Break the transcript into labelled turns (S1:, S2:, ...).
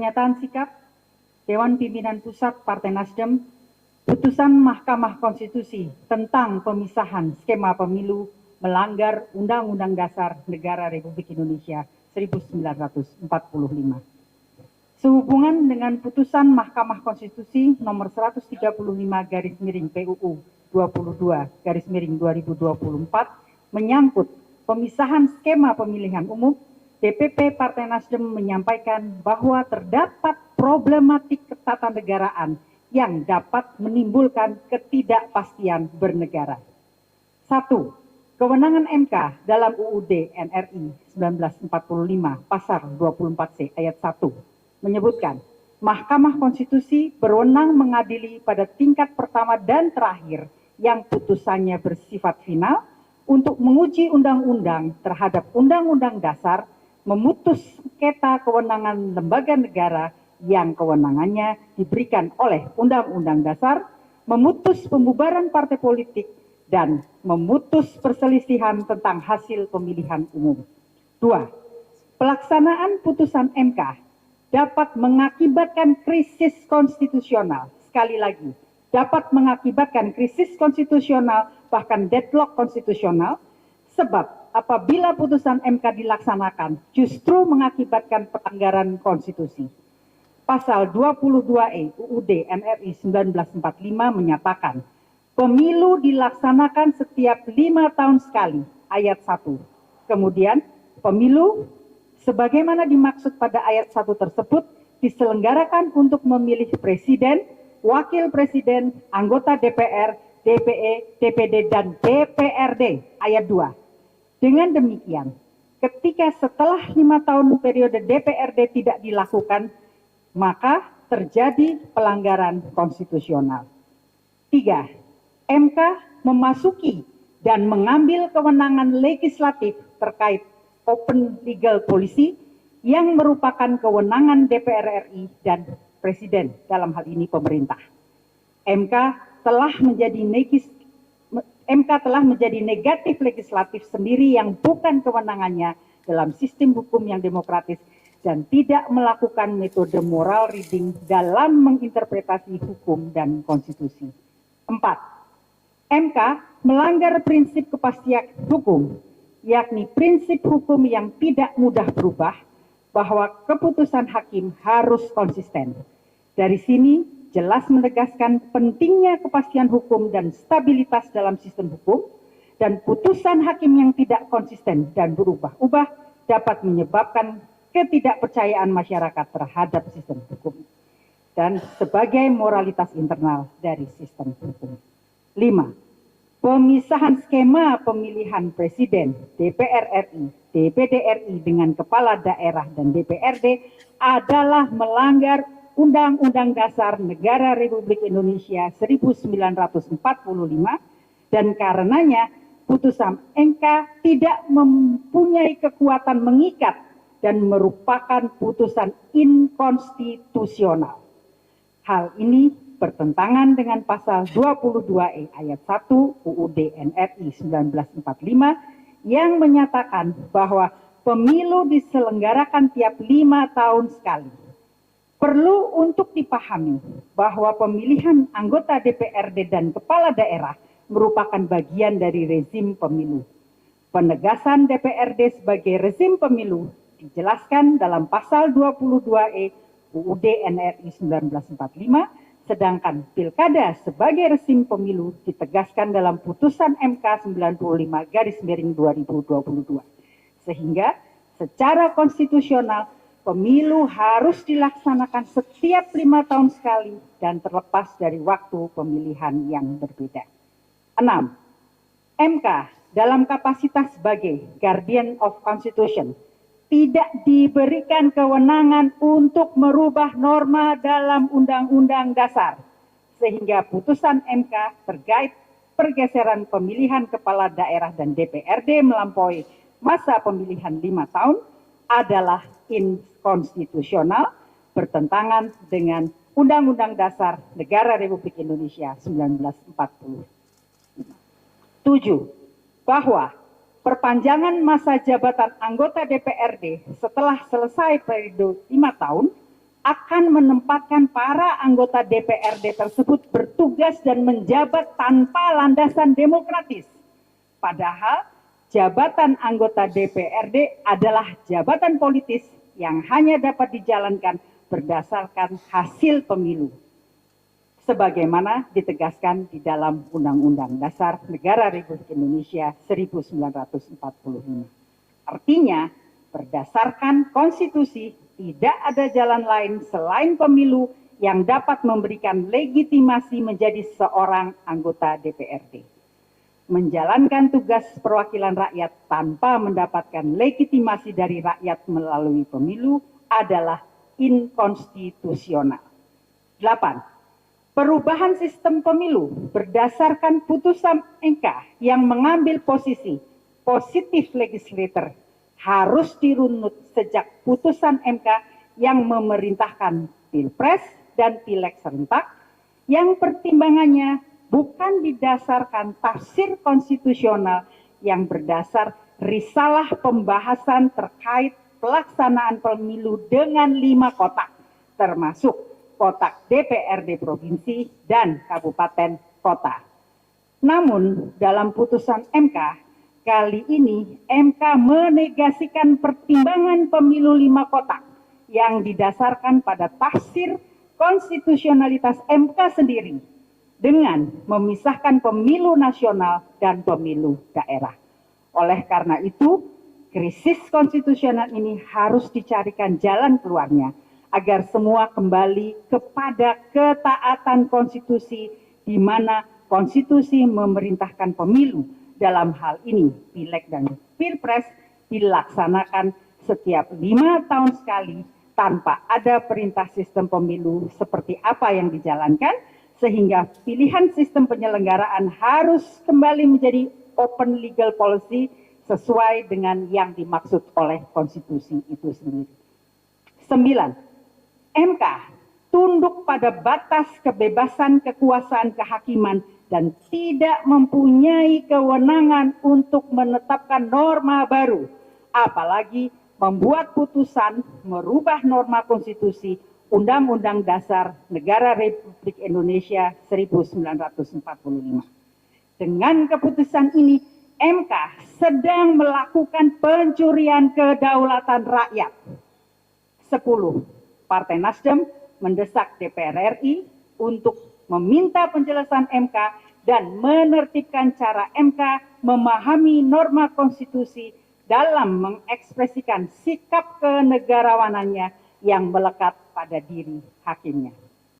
S1: Pernyataan sikap Dewan Pimpinan Pusat Partai Nasdem, putusan Mahkamah Konstitusi tentang pemisahan skema pemilu melanggar Undang-Undang Dasar Negara Republik Indonesia 1945. Sehubungan dengan putusan Mahkamah Konstitusi nomor 135/PUU 22/2024 menyangkut pemisahan skema pemilihan umum, DPP Partai Nasdem menyampaikan bahwa terdapat problematik ketatanegaraan yang dapat menimbulkan ketidakpastian bernegara. 1. Kewenangan MK dalam UUD NRI 1945 pasal 24C ayat 1 menyebutkan Mahkamah Konstitusi berwenang mengadili pada tingkat pertama dan terakhir yang putusannya bersifat final untuk menguji undang-undang terhadap Undang-Undang Dasar, memutus sengketa kewenangan lembaga negara yang kewenangannya diberikan oleh Undang-Undang Dasar, memutus pembubaran partai politik, dan memutus perselisihan tentang hasil pemilihan umum. 2. Pelaksanaan putusan MK dapat mengakibatkan krisis konstitusional. Sekali lagi, dapat mengakibatkan krisis konstitusional, bahkan deadlock konstitusional, sebab apabila putusan MK dilaksanakan justru mengakibatkan pelanggaran konstitusi. Pasal 22E UUD NRI 1945 menyatakan, pemilu dilaksanakan setiap 5 tahun sekali, ayat 1. Kemudian, pemilu sebagaimana dimaksud pada ayat 1 tersebut diselenggarakan untuk memilih presiden, wakil presiden, anggota DPR, DPE, DPD, dan DPRD, ayat 2. Dengan demikian, ketika setelah 5 tahun periode DPRD tidak dilakukan, maka terjadi pelanggaran konstitusional. 3. MK memasuki dan mengambil kewenangan legislatif terkait open legal policy yang merupakan kewenangan DPR RI dan Presiden, dalam hal ini pemerintah. MK telah menjadi negatif legislatif sendiri yang bukan kewenangannya dalam sistem hukum yang demokratis dan tidak melakukan metode moral reading dalam menginterpretasi hukum dan konstitusi. 4. MK melanggar prinsip kepastian hukum, yakni prinsip hukum yang tidak mudah berubah, bahwa keputusan hakim harus konsisten. Dari sini jelas menegaskan pentingnya kepastian hukum dan stabilitas dalam sistem hukum, dan putusan hakim yang tidak konsisten dan berubah-ubah dapat menyebabkan ketidakpercayaan masyarakat terhadap sistem hukum dan sebagai moralitas internal dari sistem hukum. 5. Pemisahan skema pemilihan presiden, DPR RI, DPD RI dengan kepala daerah dan DPRD adalah melanggar Undang-Undang Dasar Negara Republik Indonesia 1945 dan karenanya putusan MK tidak mempunyai kekuatan mengikat dan merupakan putusan inkonstitusional. Hal ini bertentangan dengan pasal 22E ayat 1 UUD NRI 1945 yang menyatakan bahwa pemilu diselenggarakan tiap 5 tahun sekali. Perlu untuk dipahami bahwa pemilihan anggota DPRD dan kepala daerah merupakan bagian dari rezim pemilu. Penegasan DPRD sebagai rezim pemilu dijelaskan dalam pasal 22E UUD NRI 1945, sedangkan pilkada sebagai rezim pemilu ditegaskan dalam putusan MK 95/2022. Sehingga secara konstitusional pemilu harus dilaksanakan setiap 5 tahun sekali dan terlepas dari waktu pemilihan yang berbeda. 6. MK dalam kapasitas sebagai Guardian of Constitution tidak diberikan kewenangan untuk merubah norma dalam Undang-Undang Dasar, sehingga putusan MK terkait pergeseran pemilihan kepala daerah dan DPRD melampaui masa pemilihan 5 tahun adalah inkonstitusional, bertentangan dengan Undang-Undang Dasar Negara Republik Indonesia 1945. 7. Bahwa perpanjangan masa jabatan anggota DPRD setelah selesai periode 5 tahun akan menempatkan para anggota DPRD tersebut bertugas dan menjabat tanpa landasan demokratis. Padahal jabatan anggota DPRD adalah jabatan politis yang hanya dapat dijalankan berdasarkan hasil pemilu, sebagaimana ditegaskan di dalam Undang-Undang Dasar Negara Republik Indonesia 1945. Artinya, berdasarkan konstitusi, tidak ada jalan lain selain pemilu yang dapat memberikan legitimasi menjadi seorang anggota DPRD. Menjalankan tugas perwakilan rakyat tanpa mendapatkan legitimasi dari rakyat melalui pemilu adalah inkonstitusional. 8. Perubahan sistem pemilu berdasarkan putusan MK yang mengambil posisi positif legislator harus dirunut sejak putusan MK yang memerintahkan Pilpres dan Pileg serentak yang pertimbangannya bukan didasarkan tafsir konstitusional yang berdasar risalah pembahasan terkait pelaksanaan pemilu dengan 5 kotak, termasuk kotak DPRD provinsi dan kabupaten kota. Namun dalam putusan MK kali ini MK menegasikan pertimbangan pemilu 5 kotak yang didasarkan pada tafsir konstitusionalitas MK sendiri dengan memisahkan pemilu nasional dan pemilu daerah. Oleh karena itu, krisis konstitusional ini harus dicarikan jalan keluarnya agar semua kembali kepada ketaatan konstitusi di mana konstitusi memerintahkan pemilu. Dalam hal ini, Pileg dan Pilpres dilaksanakan setiap 5 tahun sekali tanpa ada perintah sistem pemilu seperti apa yang dijalankan, sehingga pilihan sistem penyelenggaraan harus kembali menjadi open legal policy sesuai dengan yang dimaksud oleh konstitusi itu sendiri. 9. MK tunduk pada batas kebebasan kekuasaan kehakiman dan tidak mempunyai kewenangan untuk menetapkan norma baru, apalagi membuat putusan merubah norma konstitusi Undang-Undang Dasar Negara Republik Indonesia 1945. Dengan keputusan ini, MK sedang melakukan pencurian kedaulatan rakyat. 10. Partai Nasdem mendesak DPR RI untuk meminta penjelasan MK dan menertibkan cara MK memahami norma konstitusi dalam mengekspresikan sikap kenegarawanannya yang melekat pada diri hakimnya.